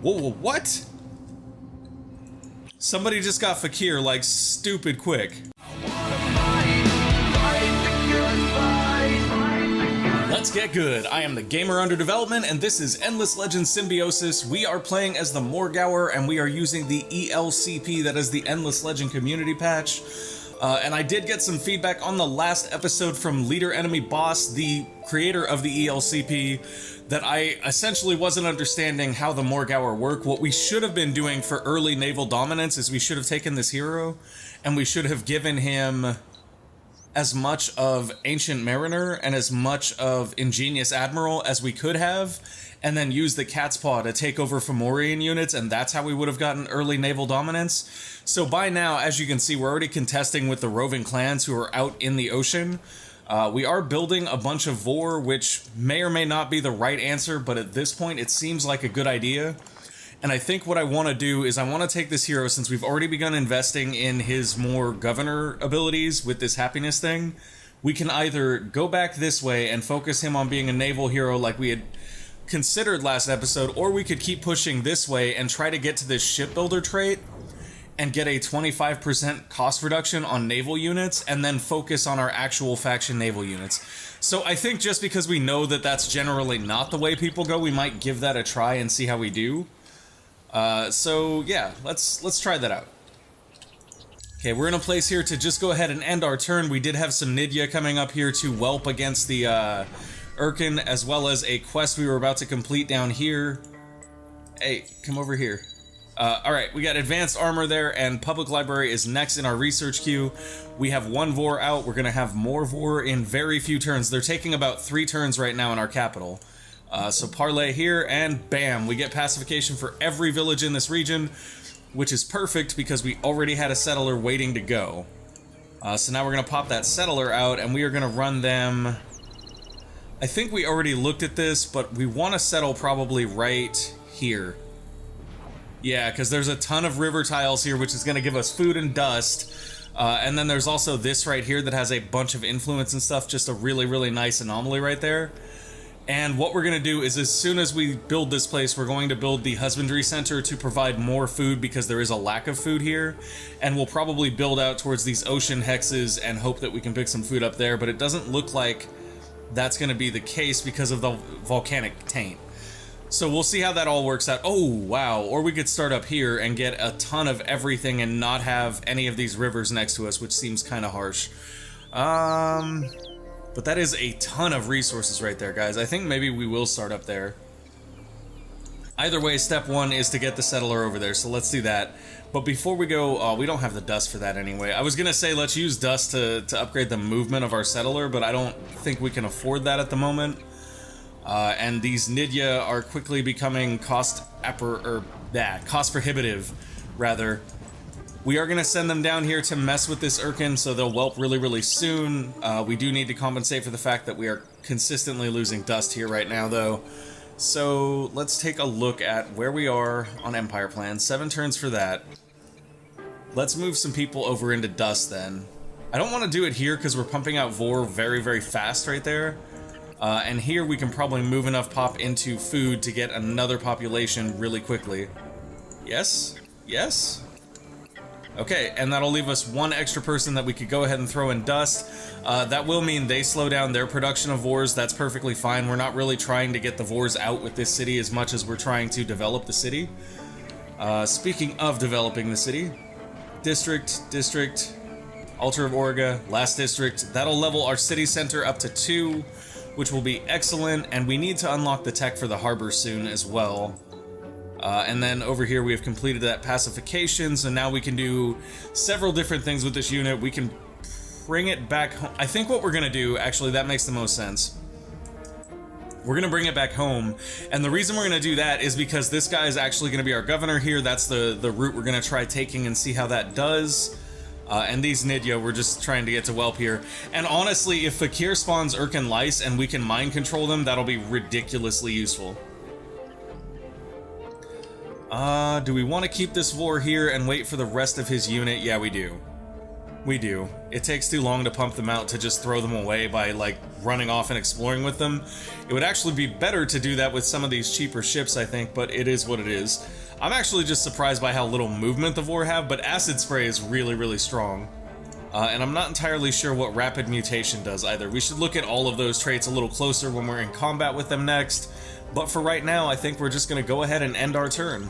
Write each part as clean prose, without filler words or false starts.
Whoa, what? Somebody just got Fakir, like, stupid quick. Let's get good. I am the gamer under development, and this is Endless Legends Symbiosis. We are playing as the Morgawr, and we are using the ELCP, that is the Endless Legend community patch. And I did get some feedback on the last episode from Leader Enemy Boss, the creator of the ELCP, that I essentially wasn't understanding how the Morgawr work. What we should have been doing for early naval dominance is we should have taken this hero, and we should have given him as much of Ancient Mariner and as much of Ingenious Admiral as we could have, and then use the Cat's Paw to take over Fomorian units, and that's how we would have gotten early naval dominance. So by now, as you can see, we're already contesting with the roving clans who are out in the ocean. We are building a bunch of Vor, which may or may not be the right answer, but at this point it seems like a good idea. And I think what I want to do is I want to take this hero, since we've already begun investing in his more governor abilities with this happiness thing. We can either go back this way and focus him on being a naval hero like we had considered last episode, or we could keep pushing this way and try to get to this shipbuilder trait and get a 25% cost reduction on naval units, and then focus on our actual faction naval units. So I think just because we know that that's generally not the way people go, we might give that a try and see how we do. So yeah, let's try that out. Okay, we're in a place here to just go ahead and end our turn. We did have some Nidya coming up here to whelp against the Urkan, as well as a quest we were about to complete down here. Hey, come over here. Alright, we got advanced armor there, and public library is next in our research queue. We have one Vor out. We're gonna have more Vor in very few turns. They're taking about 3 turns right now in our capital. So parlay here, and bam, we get pacification for every village in this region, which is perfect because we already had a settler waiting to go. So now we're going to pop that settler out, and we are going to run them. I think we already looked at this, but we want to settle probably right here. Yeah, because there's a ton of river tiles here, which is going to give us food and dust. And then there's also this right here that has a bunch of influence and stuff, just a really, really nice anomaly right there. And what we're going to do is, as soon as we build this place, we're going to build the husbandry center to provide more food, because there is a lack of food here. And we'll probably build out towards these ocean hexes and hope that we can pick some food up there, but it doesn't look like that's going to be the case because of the volcanic taint. So we'll see how that all works out. Oh, wow. Or we could start up here and get a ton of everything and not have any of these rivers next to us, which seems kind of harsh. But that is a ton of resources right there, guys. I think maybe we will start up there. Either way, step 1 is to get the settler over there, so let's do that. But before we go, we don't have the dust for that anyway. I was going to say let's use dust to upgrade the movement of our settler, but I don't think we can afford that at the moment. And these Nidya are quickly becoming cost prohibitive, rather. We are going to send them down here to mess with this Urkan, so they'll whelp really, really soon. We do need to compensate for the fact that we are consistently losing dust here right now, though. So let's take a look at where we are on Empire Plan. 7 turns for that. Let's move some people over into dust, then. I don't want to do it here because we're pumping out Vor very, very fast right there. And here we can probably move enough pop into food to get another population really quickly. Yes? Yes? Okay, and that'll leave us 1 extra person that we could go ahead and throw in dust. That will mean they slow down their production of Vors. That's perfectly fine. We're not really trying to get the Vors out with this city as much as we're trying to develop the city. Speaking of developing the city, district, altar of Auriga, last district. That'll level our city center up to 2, which will be excellent, and we need to unlock the tech for the harbor soon as well. And then over here we have completed that pacification, so now we can do several different things with this unit. We can bring it back home. I think what we're going to do, actually, that makes the most sense. We're going to bring it back home, and the reason we're going to do that is because this guy is actually going to be our governor here. That's the route we're going to try taking and see how that does. And these Nidya, we're just trying to get to whelp here. And honestly, if Fakir spawns Urkan lice and we can mind control them, that'll be ridiculously useful. Do we want to keep this Vor here and wait for the rest of his unit? Yeah, we do. We do. It takes too long to pump them out to just throw them away by, like, running off and exploring with them. It would actually be better to do that with some of these cheaper ships, I think, but it is what it is. I'm actually just surprised by how little movement the Vor have, but Acid Spray is really, really strong. And I'm not entirely sure what Rapid Mutation does either. We should look at all of those traits a little closer when we're in combat with them next, but for right now, I think we're just going to go ahead and end our turn.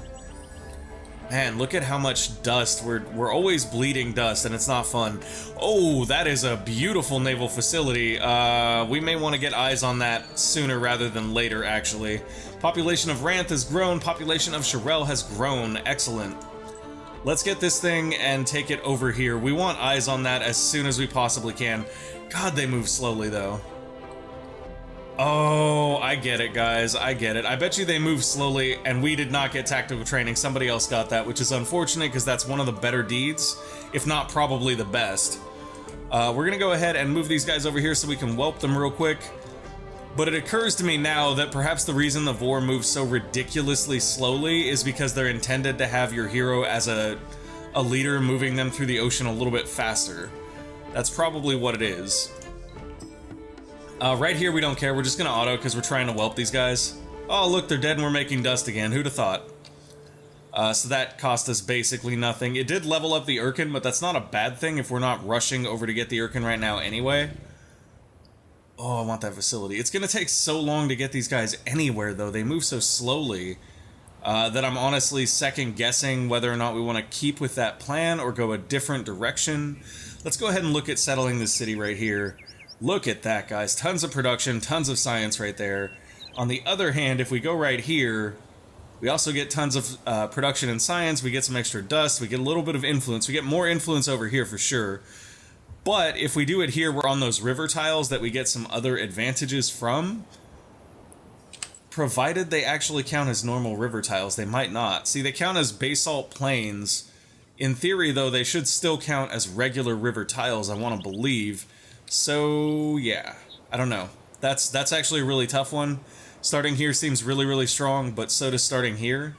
Man, look at how much dust. We're always bleeding dust, and it's not fun. Oh, that is a beautiful naval facility. We may want to get eyes on that sooner rather than later, actually. Population of Ranth has grown. Population of Shirel has grown. Excellent. Let's get this thing and take it over here. We want eyes on that as soon as we possibly can. God, they move slowly, though. Oh, I get it, guys. I get it. I bet you they move slowly, and we did not get tactical training. Somebody else got that, which is unfortunate because that's one of the better deeds, if not probably the best. We're going to go ahead and move these guys over here so we can whelp them real quick. But it occurs to me now that perhaps the reason the Vor moves so ridiculously slowly is because they're intended to have your hero as a leader moving them through the ocean a little bit faster. That's probably what it is. Right here, we don't care. We're just going to auto because we're trying to whelp these guys. Oh, look, they're dead and we're making dust again. Who'd have thought? So that cost us basically nothing. It did level up the Urkan, but that's not a bad thing if we're not rushing over to get the Urkan right now anyway. Oh, I want that facility. It's going to take so long to get these guys anywhere, though. They move so slowly that I'm honestly second-guessing whether or not we want to keep with that plan or go a different direction. Let's go ahead and look at settling this city right here. Look at that, guys. Tons of production, tons of science right there. On the other hand, if we go right here, we also get tons of production and science. We get some extra dust. We get a little bit of influence. We get more influence over here for sure. But if we do it here, we're on those river tiles that we get some other advantages from. Provided they actually count as normal river tiles. They might not. See, they count as basalt plains. In theory, though, they should still count as regular river tiles, I want to believe. So, yeah, I don't know. That's actually a really tough one. Starting here seems really, really strong, but so does starting here.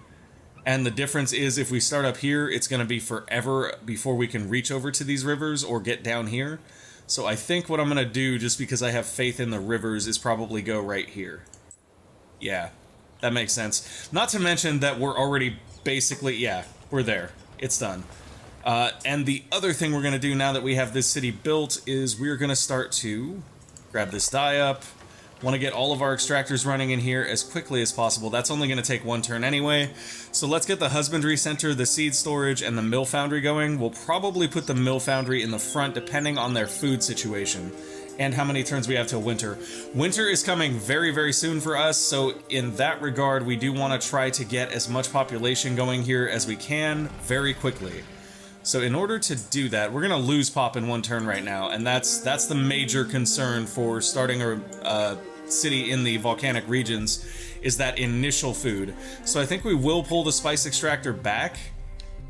And the difference is if we start up here, it's going to be forever before we can reach over to these rivers or get down here. So I think what I'm going to do, just because I have faith in the rivers, is probably go right here. Yeah, that makes sense. Not to mention that we're already basically, yeah, we're there. It's done. And the other thing we're going to do now that we have this city built is we're going to start to grab this die up. Want to get all of our extractors running in here as quickly as possible. That's only going to take one turn anyway. So let's get the husbandry center, the seed storage, and the mill foundry going. We'll probably put the mill foundry in the front depending on their food situation and how many turns we have till winter. Winter is coming very, very soon for us, so in that regard, we do want to try to get as much population going here as we can very quickly. So in order to do that, we're going to lose pop in one turn right now, and that's the major concern for starting a city in the volcanic regions, is that initial food. So I think we will pull the spice extractor back,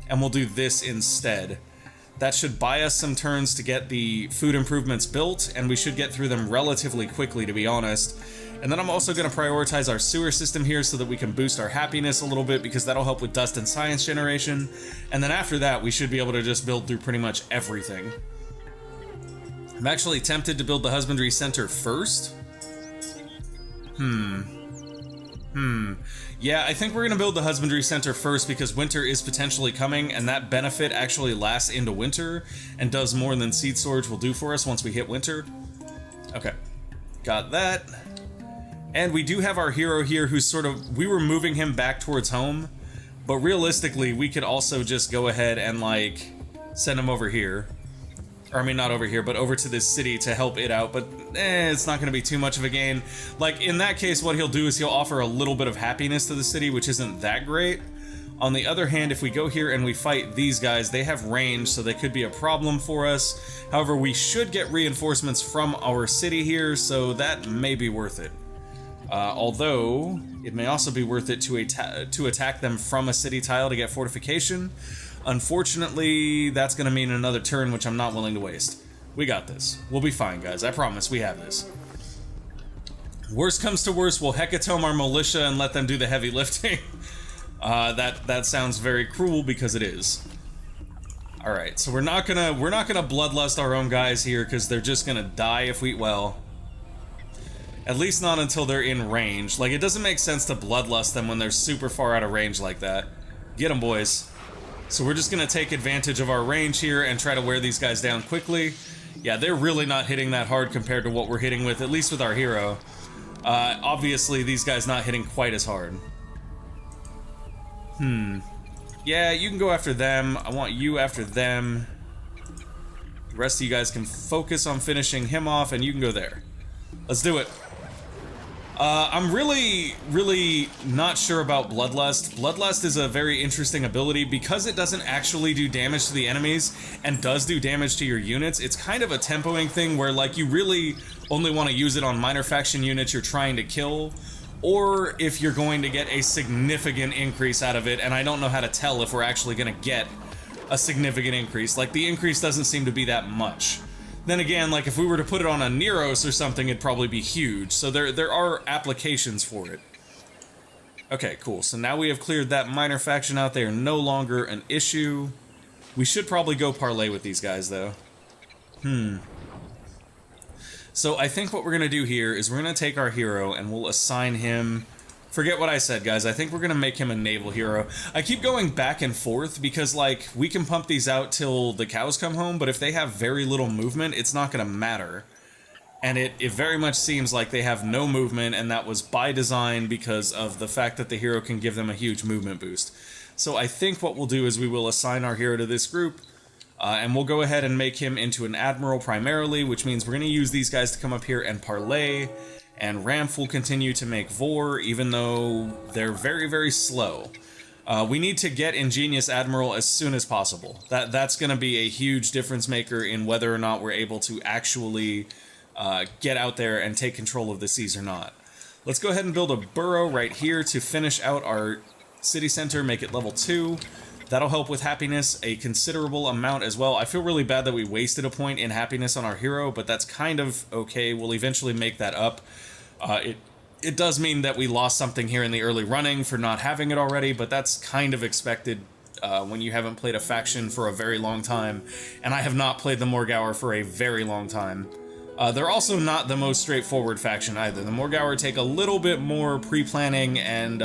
and we'll do this instead. That should buy us some turns to get the food improvements built, and we should get through them relatively quickly, to be honest. And then I'm also going to prioritize our sewer system here so that we can boost our happiness a little bit, because that'll help with dust and science generation. And then after that, we should be able to just build through pretty much everything. I'm actually tempted to build the husbandry center first. Yeah, I think we're going to build the husbandry center first because winter is potentially coming, and that benefit actually lasts into winter and does more than seed storage will do for us once we hit winter. Okay, got that. And we do have our hero here who's sort of, we were moving him back towards home, but realistically, we could also just go ahead and, like, send him over here. Or, I mean, not over here, but over to this city to help it out, but it's not going to be too much of a gain. Like, in that case, what he'll do is he'll offer a little bit of happiness to the city, which isn't that great. On the other hand, if we go here and we fight these guys, they have range, so they could be a problem for us. However, we should get reinforcements from our city here, so that may be worth it. Although, it may also be worth it to attack them from a city tile to get fortification. Unfortunately, that's going to mean another turn, which I'm not willing to waste. We got this. We'll be fine, guys. I promise we have this. Worst comes to worst, we'll hecatome our militia and let them do the heavy lifting. That sounds very cruel because it is. All right, so we're not gonna bloodlust our own guys here because they're just gonna die if we, well, at least not until they're in range. Like, it doesn't make sense to bloodlust them when they're super far out of range like that. Get them, boys. So we're just gonna take advantage of our range here and try to wear these guys down quickly. Yeah, they're really not hitting that hard compared to what we're hitting with, at least with our hero. Obviously, these guys not hitting quite as hard. Yeah, you can go after them. I want you after them. The rest of you guys can focus on finishing him off, and you can go there. Let's do it. I'm really not sure about Bloodlust. Bloodlust is a very interesting ability because it doesn't actually do damage to the enemies and does do damage to your units. It's kind of a tempoing thing where, like, you really only want to use it on minor faction units you're trying to kill, or if you're going to get a significant increase out of it, and I don't know how to tell if we're actually going to get a significant increase. Like, the increase doesn't seem to be that much. Then again, like, if we were to put it on a Neros or something, it'd probably be huge. So there are applications for it. Okay, cool. So now we have cleared that minor faction out. They are no longer an issue. We should probably go parlay with these guys, though. So I think what we're going to do here is we're going to take our hero and we'll assign him... Forget what I said, guys. I think we're going to make him a naval hero. I keep going back and forth because, like, we can pump these out till the cows come home, but if they have very little movement, it's not going to matter. And it very much seems like they have no movement, and that was by design because of the fact that the hero can give them a huge movement boost. So I think what we'll do is we will assign our hero to this group, and we'll go ahead and make him into an admiral primarily, which means we're going to use these guys to come up here and parlay. And Ramp will continue to make Vor, even though they're very, very slow. We need to get Ingenious Admiral as soon as possible. That's going to be a huge difference maker in whether or not we're able to actually get out there and take control of the seas or not. Let's go ahead and build a burrow right here to finish out our city center, make it level 2. That'll help with happiness a considerable amount as well. I feel really bad that we wasted a point in happiness on our hero, but that's kind of okay. We'll eventually make that up. It does mean that we lost something here in the early running for not having it already, but that's kind of expected when you haven't played a faction for a very long time, and I have not played the Morgawr for a very long time. They're also not the most straightforward faction either. The Morgawr take a little bit more pre-planning and,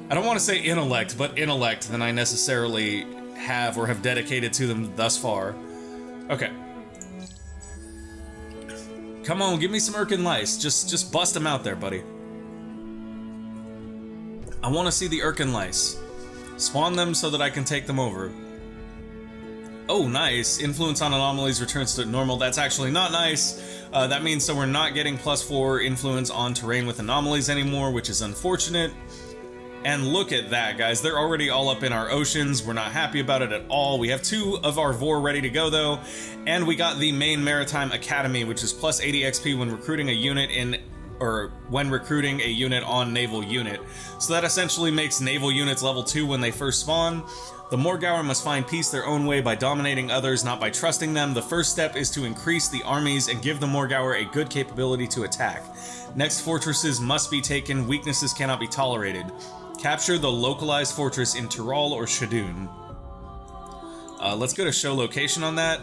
I don't want to say intellect, but intellect than I necessarily have or have dedicated to them thus far. Okay. Come on, give me some Urkan lice. Just bust them out there, buddy. I want to see the Urkan lice. Spawn them so that I can take them over. Oh, nice. Influence on anomalies returns to normal. That's actually not nice. That means so we're not getting +4 influence on terrain with anomalies anymore, which is unfortunate. And look at that, guys. They're already all up in our oceans. We're not happy about it at all. We have 2 of our Vor ready to go, though. And we got the main Maritime Academy, which is plus 80 XP when recruiting a unit when recruiting a unit on naval unit. So that essentially makes naval units level 2 when they first spawn. The Morgawr must find peace their own way by dominating others, not by trusting them. The first step is to increase the armies and give the Morgawr a good capability to attack. Next, fortresses must be taken. Weaknesses cannot be tolerated. Capture the localized fortress in Tyrol or Shadun. Let's go to show location on that.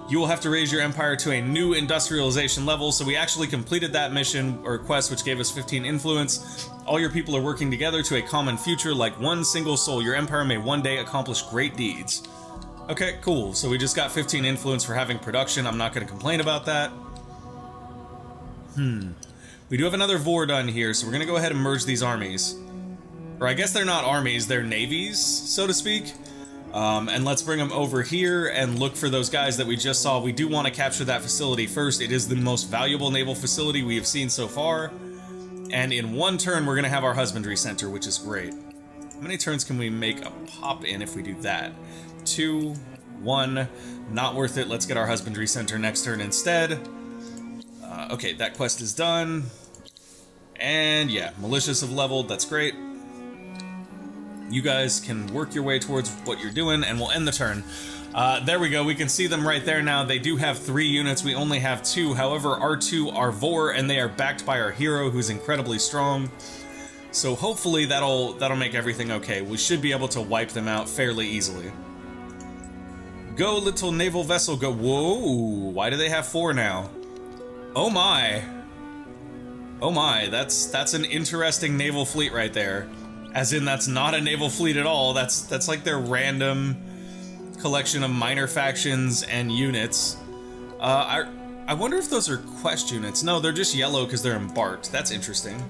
You will have to raise your empire to a new industrialization level, so we actually completed that mission or quest, which gave us 15 influence. All your people are working together to a common future like one single soul. Your empire may one day accomplish great deeds. Okay, cool. So we just got 15 influence for having production. I'm not going to complain about that. We do have another Vor done here, so we're going to go ahead and merge these armies. Or I guess they're not armies, they're navies, so to speak. And let's bring them over here and look for those guys that we just saw. We do want to capture that facility first. It is the most valuable naval facility we have seen so far. And in one turn, we're going to have our husbandry center, which is great. How many turns can we make a pop in if we do that? 2, 1, not worth it. Let's get our husbandry center next turn instead. Okay, that quest is done. And yeah, militias have leveled, that's great. You guys can work your way towards what you're doing, and we'll end the turn. There we go, we can see them right there now. They do have 3 units, we only have 2. However, our 2 are Vor, and they are backed by our hero, who's incredibly strong. So hopefully that'll make everything okay. We should be able to wipe them out fairly easily. Go, little naval vessel, go. Whoa, why do they have 4 now? Oh my. Oh my, that's an interesting naval fleet right there. As in, that's not a naval fleet at all. That's like their random collection of minor factions and units. I wonder if those are quest units. No, they're just yellow because they're embarked. That's interesting.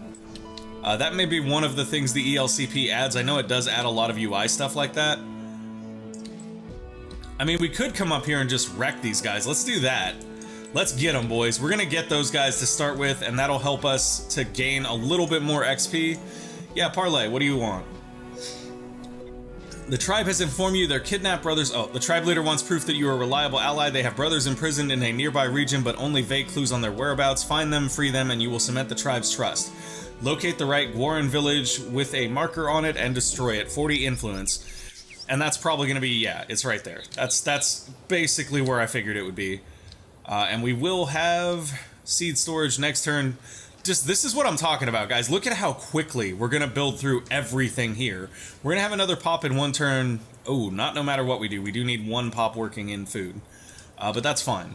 That may be one of the things the ELCP adds. I know it does add a lot of UI stuff like that. I mean, we could come up here and just wreck these guys. Let's do that. Let's get them, boys. We're gonna get those guys to start with, and that'll help us to gain a little bit more XP. Yeah, Parlay, what do you want? The tribe has informed you their kidnapped brothers. Oh, the tribe leader wants proof that you are a reliable ally. They have brothers imprisoned in a nearby region, but only vague clues on their whereabouts. Find them, free them, and you will cement the tribe's trust. Locate the right Gwaran village with a marker on it and destroy it. 40 influence. And that's probably going to be, yeah, it's right there. That's basically where I figured it would be. And we will have seed storage next turn. Just, this is what I'm talking about, guys. Look at how quickly we're going to build through everything here. We're going to have another pop in 1 turn. Oh, not no matter what we do. We do need 1 pop working in food. But that's fine.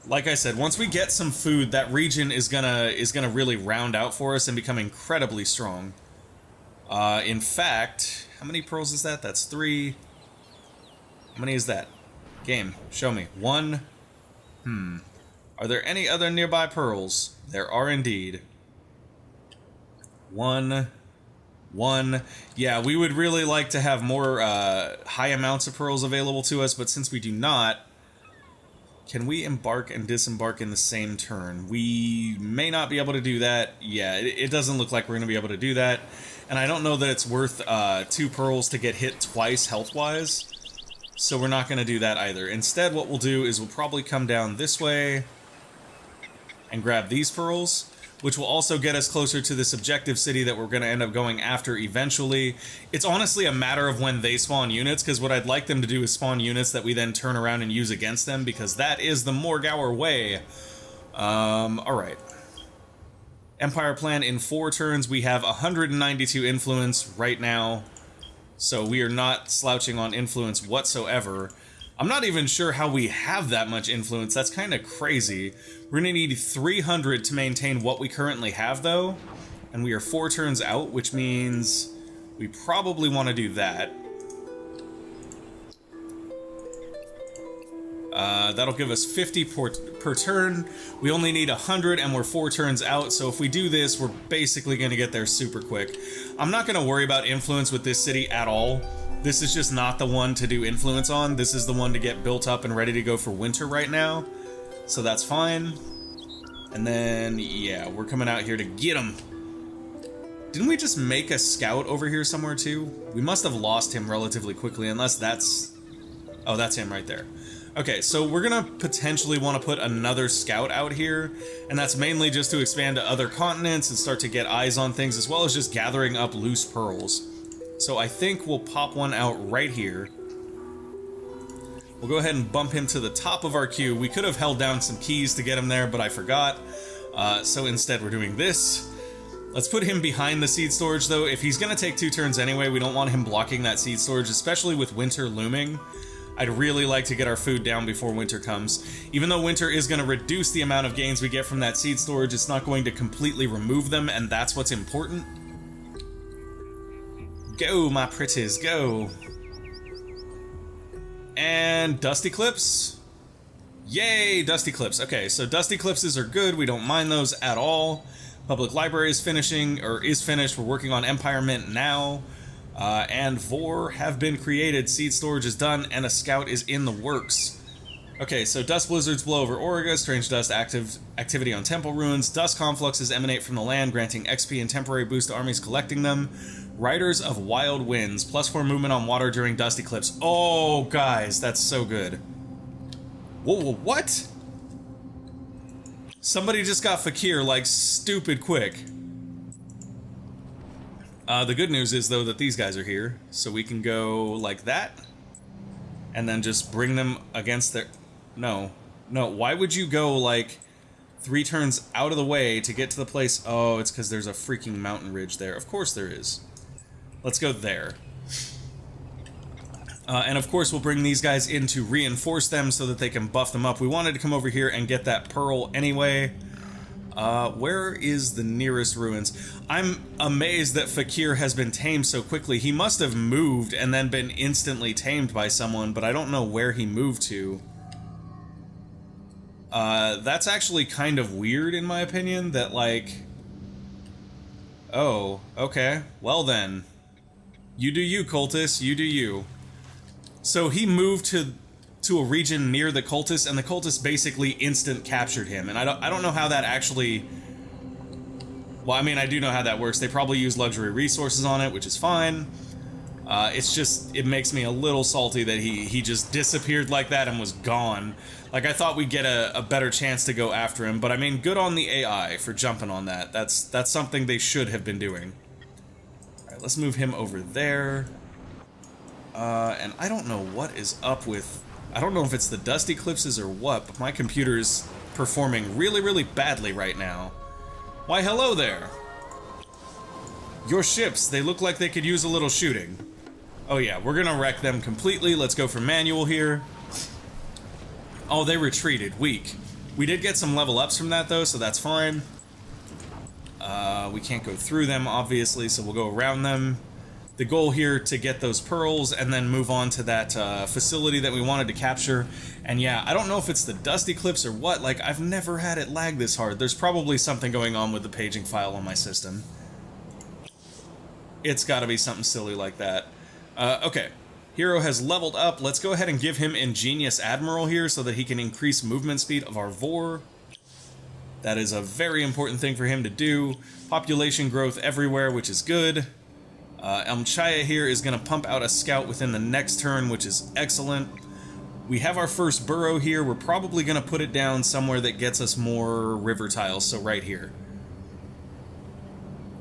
Like I said, once we get some food, that region is gonna really round out for us and become incredibly strong. In fact, how many pearls is that? That's 3. How many is that? Game, show me. 1. Are there any other nearby pearls? There are indeed. 1. Yeah, we would really like to have more high amounts of pearls available to us, but since we do not, can we embark and disembark in the same turn? We may not be able to do that. Yeah, it doesn't look like we're going to be able to do that. And I don't know that it's worth 2 pearls to get hit twice health-wise. So we're not going to do that either. Instead, what we'll do is we'll probably come down this way and grab these pearls, which will also get us closer to this objective city that we're going to end up going after eventually. It's honestly a matter of when they spawn units, because what I'd like them to do is spawn units that we then turn around and use against them, because that is the Morgawr way. Alright. Empire plan in 4 turns. We have 192 influence right now, so we are not slouching on influence whatsoever. I'm not even sure how we have that much influence. That's kind of crazy. We're going to need 300 to maintain what we currently have, though. And we are 4 turns out, which means we probably want to do that. That'll give us 50 per turn. We only need 100, and we're 4 turns out. So if we do this, we're basically going to get there super quick. I'm not going to worry about influence with this city at all. This is just not the one to do influence on. This is the one to get built up and ready to go for winter right now. So that's fine. And then, yeah, we're coming out here to get them. Didn't we just make a scout over here somewhere too? We must have lost him relatively quickly, unless that's... Oh, that's him right there. Okay, so we're gonna potentially want to put another scout out here, and that's mainly just to expand to other continents and start to get eyes on things, as well as just gathering up loose pearls. So I think we'll pop one out right here. We'll go ahead and bump him to the top of our queue. We could have held down some keys to get him there, but I forgot. So instead we're doing this. Let's put him behind the seed storage, though. If he's going to take 2 turns anyway, we don't want him blocking that seed storage, especially with winter looming. I'd really like to get our food down before winter comes. Even though winter is going to reduce the amount of gains we get from that seed storage, it's not going to completely remove them, and that's what's important. Go, my pretties, go. And Dusty Clips. Yay, Dusty Clips. Okay, so Dusty Clipses are good. We don't mind those at all. Public Library is finishing, or is finished. We're working on Empire Mint now. And 4 have been created. Seed storage is done, and a scout is in the works. Okay, so dust blizzards blow over Auriga, strange dust activity on temple ruins, dust confluxes emanate from the land, granting XP and temporary boost to armies collecting them. Riders of Wild Winds, +4 movement on water during dust eclipse. Oh, guys, that's so good. Whoa, what? Somebody just got Fakir, like, stupid quick. The good news is, though, that these guys are here, so we can go like that, and then just bring them against their... No, why would you go, like, 3 turns out of the way to get to the place? Oh, it's because there's a freaking mountain ridge there. Of course there is. Let's go there. And of course, we'll bring these guys in to reinforce them so that they can buff them up. We wanted to come over here and get that pearl anyway. Where is the nearest ruins? I'm amazed that Fakir has been tamed so quickly. He must have moved and then been instantly tamed by someone, but I don't know where he moved to. That's actually kind of weird in my opinion, that like... Oh, okay. Well then. You do you, Cultists, you do you. So he moved to a region near the Cultists, and the Cultists basically instant captured him. And I don't know how that actually... Well, I mean, I do know how that works. They probably use luxury resources on it, which is fine. It's just, it makes me a little salty that he just disappeared like that and was gone. Like, I thought we'd get a better chance to go after him, but I mean, good on the AI for jumping on that. That's something they should have been doing. Alright, let's move him over there. And I don't know what is up with... I don't know if it's the dust eclipses or what, but my computer's performing really, really badly right now. Why, hello there! Your ships, they look like they could use a little shooting. Oh yeah, we're gonna wreck them completely. Let's go for manual here. Oh, they retreated. Weak. We did get some level ups from that, though, so that's fine. We can't go through them, obviously, so we'll go around them. The goal here to get those pearls and then move on to that facility that we wanted to capture. And yeah, I don't know if it's the dust eclipse or what. Like, I've never had it lag this hard. There's probably something going on with the paging file on my system. It's gotta be something silly like that. Okay. Hero has leveled up. Let's go ahead and give him Ingenious Admiral here so that he can increase movement speed of our Vor. That is a very important thing for him to do. Population growth everywhere, which is good. Elmchaya here is going to pump out a scout within the next turn, which is excellent. We have our first burrow here. We're probably going to put it down somewhere that gets us more river tiles, so right here.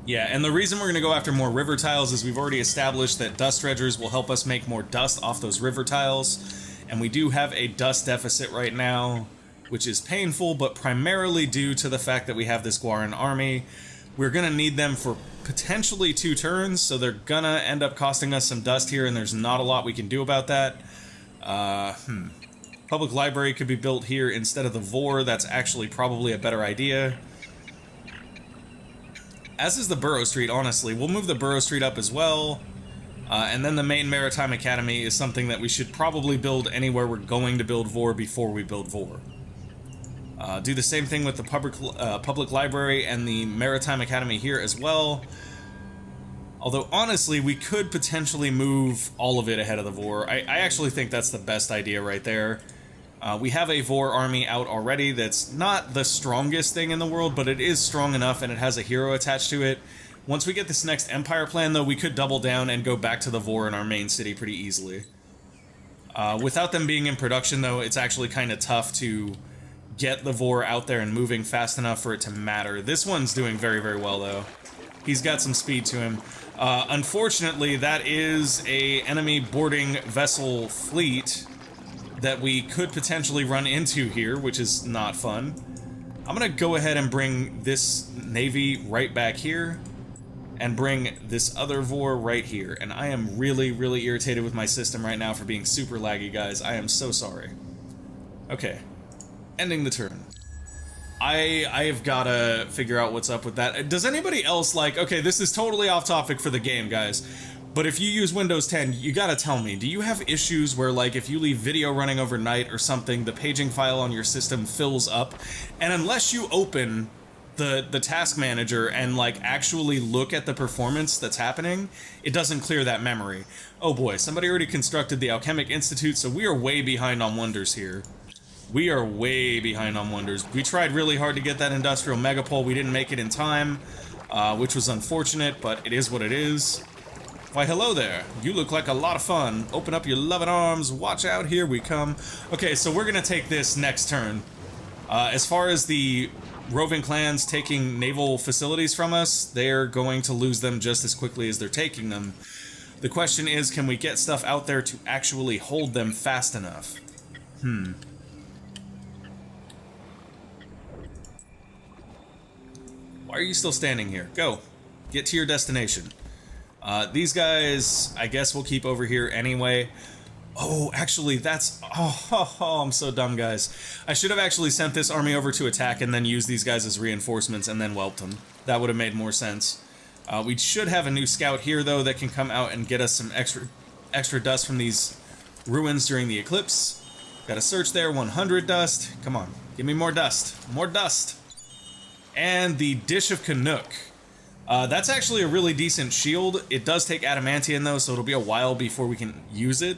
Yeah, and the reason we're going to go after more river tiles is we've already established that dust dredgers will help us make more dust off those river tiles, and we do have a dust deficit right now, which is painful, but primarily due to the fact that we have this Guaran army. We're going to need them for potentially 2 turns, so they're going to end up costing us some dust here, and there's not a lot we can do about that. Public library could be built here instead of the Vor. That's actually probably a better idea. As is the Burrow Street, honestly. We'll move the Burrow Street up as well. And then the main Maritime Academy is something that we should probably build anywhere we're going to build Vor before we build Vor. Do the same thing with the public library and the Maritime Academy here as well. Although, honestly, we could potentially move all of it ahead of the Vor. I actually think that's the best idea right there. We have a Vor army out already that's not the strongest thing in the world, but it is strong enough and it has a hero attached to it. Once we get this next Empire plan, though, we could double down and go back to the Vor in our main city pretty easily. Without them being in production, though, it's actually kind of tough to get the Vor out there and moving fast enough for it to matter. This one's doing very, very well, though. He's got some speed to him. Unfortunately, that is a enemy boarding vessel fleet that we could potentially run into here, which is not fun. I'm gonna go ahead and bring this navy right back here and bring this other Vor right here. And I am really, really irritated with my system right now for being super laggy, guys. I am so sorry. Okay. Ending the turn. I have got to figure out what's up with that. Does anybody else like... Okay, this is totally off topic for the game, guys. But if you use Windows 10, you gotta tell me, do you have issues where, like, if you leave video running overnight or something, the paging file on your system fills up, and unless you open the task manager and, like, actually look at the performance that's happening, it doesn't clear that memory? Oh boy, somebody already constructed the Alchemic Institute, so we are way behind on wonders here. We are way behind on wonders. We tried really hard to get that industrial megapole. We didn't make it in time, which was unfortunate, but it is what it is. Why, hello there. You look like a lot of fun. Open up your loving arms. Watch out, here we come. Okay, so we're gonna take this next turn. As far as the roving clans taking naval facilities from us, they're going to lose them just as quickly as they're taking them. The question is, can we get stuff out there to actually hold them fast enough? Why are you still standing here? Go. Get to your destination. These guys, I guess we'll keep over here anyway. Oh, actually, that's... Oh, I'm so dumb, guys. I should have actually sent this army over to attack and then used these guys as reinforcements and then whelped them. That would have made more sense. We should have a new scout here, though, that can come out and get us some extra dust from these ruins during the eclipse. Got a search there, 100 dust. Come on, give me more dust. More dust. And the Dish of Canuck. That's actually a really decent shield. It does take adamantium, though, so it'll be a while before we can use it.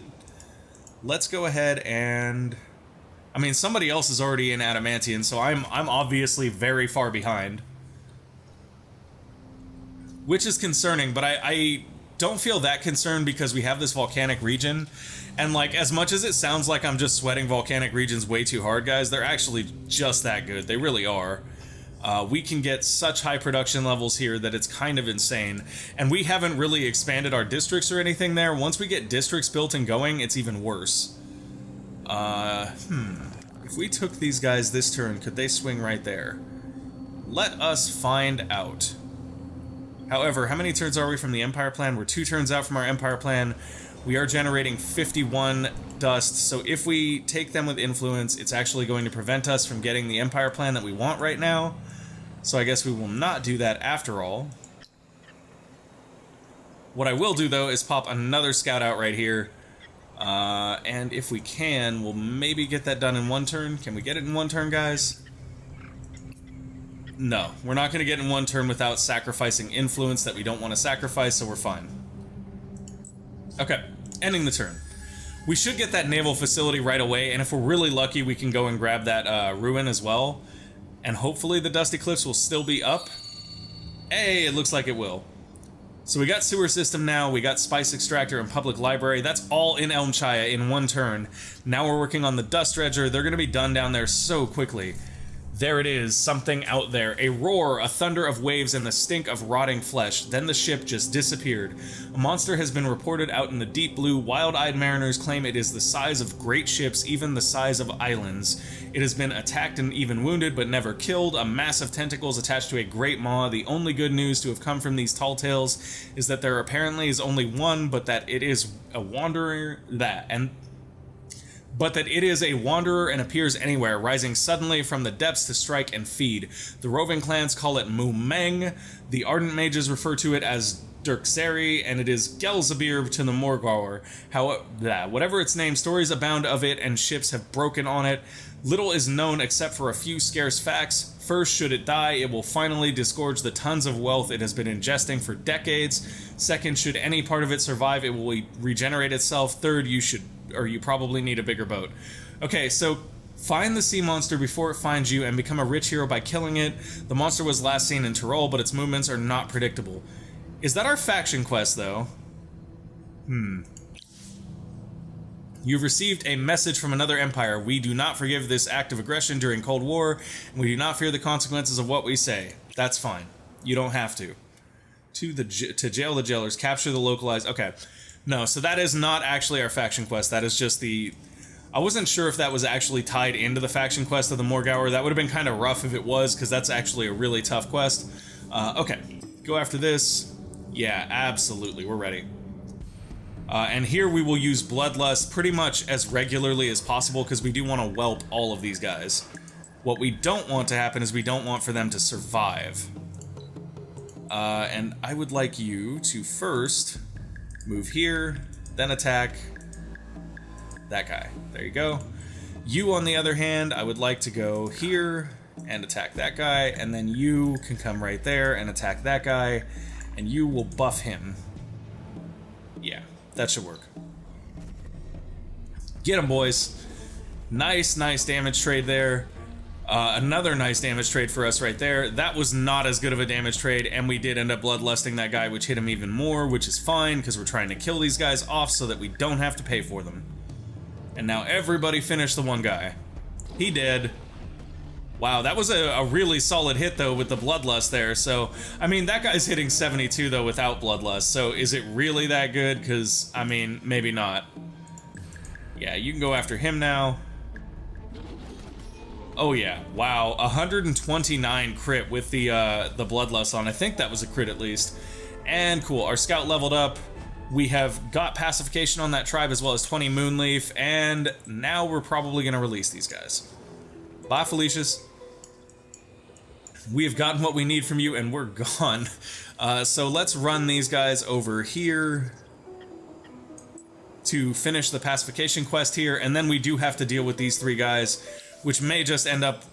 Let's go ahead and... I mean, somebody else is already in adamantium, so I'm obviously very far behind. Which is concerning, but I don't feel that concerned because we have this volcanic region. And, like, as much as it sounds like I'm just sweating volcanic regions way too hard, guys, they're actually just that good. They really are. We can get such high production levels here that it's kind of insane. And we haven't really expanded our districts or anything there. Once we get districts built and going, it's even worse. If we took these guys this turn, could they swing right there? Let us find out. However, how many turns are we from the Empire plan? We're 2 turns out from our Empire plan. We are generating 51 dust, so if we take them with influence, it's actually going to prevent us from getting the Empire plan that we want right now. So I guess we will not do that after all. What I will do, though, is pop another scout out right here. And if we can, we'll maybe get that done in 1 turn. Can we get it in 1 turn, guys? No, we're not going to get in 1 turn without sacrificing influence that we don't want to sacrifice, so we're fine. Okay, ending the turn. We should get that naval facility right away, and if we're really lucky, we can go and grab that ruin as well. And hopefully the Dust Eclipse will still be up. Hey, it looks like it will. So we got sewer system now, we got spice extractor and public library. That's all in Elmchaya in 1 turn. Now we're working on the dust dredger. They're going to be done down there so quickly. There it is, something out there. A roar, a thunder of waves, and the stink of rotting flesh. Then the ship just disappeared. A monster has been reported out in the deep blue. Wild-eyed mariners claim it is the size of great ships, even the size of islands. It has been attacked and even wounded, but never killed. A mass of tentacles attached to a great maw. The only good news to have come from these tall tales is that there apparently is only one, but that it is a wanderer but that it is a wanderer and appears anywhere, rising suddenly from the depths to strike and feed. The roving clans call it Mumeng, the ardent mages refer to it as Dirkseri, and it is Gelzabir to the Morgawr. Whatever its name, stories abound of it, and ships have broken on it. Little is known except for a few scarce facts. First, should it die, it will finally disgorge the tons of wealth it has been ingesting for decades. Second, should any part of it survive, it will regenerate itself. Third, you probably need a bigger boat. Okay, so find the sea monster before it finds you and become a rich hero by killing it. The monster was last seen in Tyrol, but its movements are not predictable. Is that our faction quest, though? You've received a message from another empire. We do not forgive this act of aggression during Cold War, and we do not fear the consequences of what we say. That's fine. You don't have to. To jail the jailers, capture the localized... Okay. No, so that is not actually our faction quest. That is just the... I wasn't sure if that was actually tied into the faction quest of the Morgawr. That would have been kind of rough if it was, because that's actually a really tough quest. Okay. Go after this. Yeah, absolutely. We're ready. And here we will use Bloodlust pretty much as regularly as possible, because we do want to whelp all of these guys. What we don't want to happen is we don't want for them to survive. And I would like you to first... move here, then attack that guy. There you go. You, on the other hand, I would like to go here and attack that guy, and then you can come right there and attack that guy, and you will buff him. Yeah, that should work. Get him, boys. Nice damage trade there. Another nice damage trade for us right there. That was not as good of a damage trade, and we did end up bloodlusting that guy, which hit him even more, which is fine, because we're trying to kill these guys off so that we don't have to pay for them. And now everybody finished the one guy. He did. Wow, that was a really solid hit, though, with the bloodlust there. So, I mean, that guy's hitting 72, though, without bloodlust. So, is it really that good? Because, I mean, maybe not. Yeah, you can go after him now. Oh yeah, wow, 129 crit with the bloodlust on. I think that was a crit at least. And cool, our scout leveled up. We have got pacification on that tribe as well as 20 Moonleaf, and now we're probably going to release these guys. Bye, Felicias. We have gotten what we need from you, and we're gone. So let's run these guys over here to finish the pacification quest here, and then we do have to deal with these 3 guys, which may just end up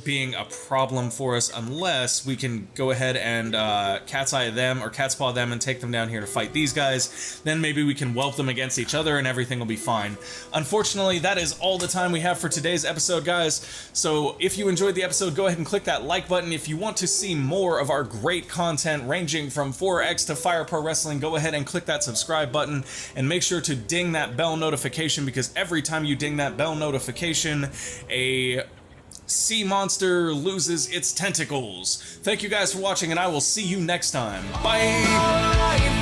being a problem for us unless we can go ahead and cat's eye them or cat's paw them and take them down here to fight these guys. Then maybe we can whelp them against each other and everything will be fine. Unfortunately, that is all the time we have for today's episode, guys. So if you enjoyed the episode, go ahead and click that like button. If you want to see more of our great content ranging from 4X to Fire Pro Wrestling, go ahead and click that subscribe button and make sure to ding that bell notification, because every time you ding that bell notification, a sea monster loses its tentacles. Thank you guys for watching, and I will see you next time. Bye!